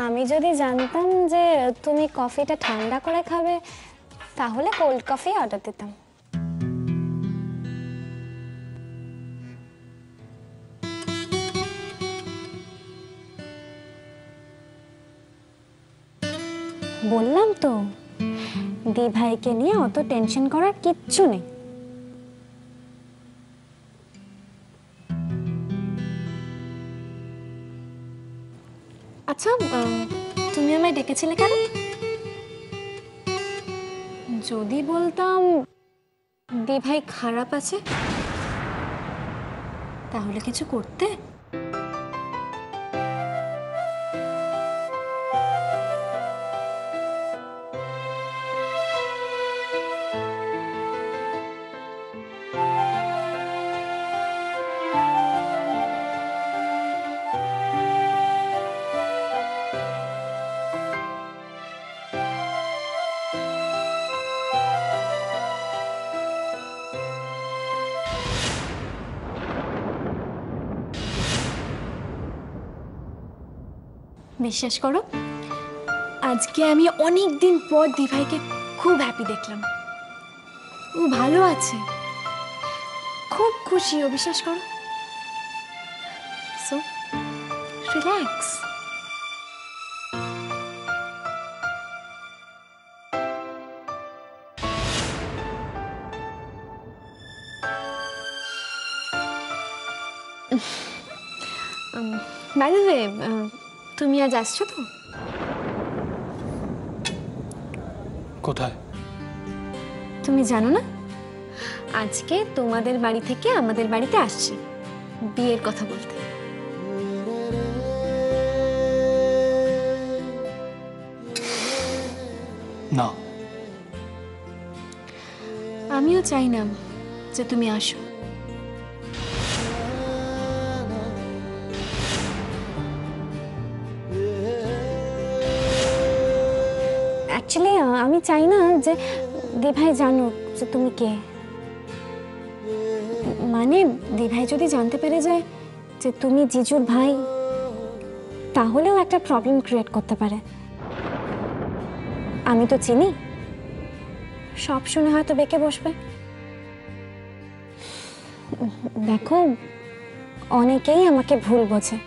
আমি যদি জানতাম যে তুমি কফিটা ঠান্ডা করে খাবে তাহলে কোল্ড কফি অর্ডার দিতাম। বললাম তো দি ভাইকে নিয়ে অত টেনশন করার কিচ্ছু নেই। আচ্ছা, তুমি আমায় ডেকেছিলে কেন? যদি বলতাম দি ভাই খারাপ আছে তাহলে কিছু করতে? বিশ্বাস করো, আজকে আমি অনেক দিন পর দি ভাইকে খুব হ্যাপি দেখলাম। ও ভালো আছে, খুব খুশি ও, বিশ্বাস করো। So relax. By the way, তুমি আজ আসছো তো? কোথায়? তুমি জানো না, আজকে তোমাদের বাড়ি থেকে আমাদের বাড়িতে আসছি বিয়ের কথা বলতে। না, আমিও চাই না যে তুমি আসো। অ্যাকচুয়ালি আমি চাই না যে দি ভাই জানুক যে তুমি কে। মানে দি ভাই যদি জানতে পেরে যায় যে তুমি জিজুর ভাই তাহলেও একটা প্রবলেম ক্রিয়েট করতে পারে। আমি তো চিনি, সব শুনে হয়তো বেঁকে বসবে। দেখো, অনেকেই আমাকে ভুল বোঝে।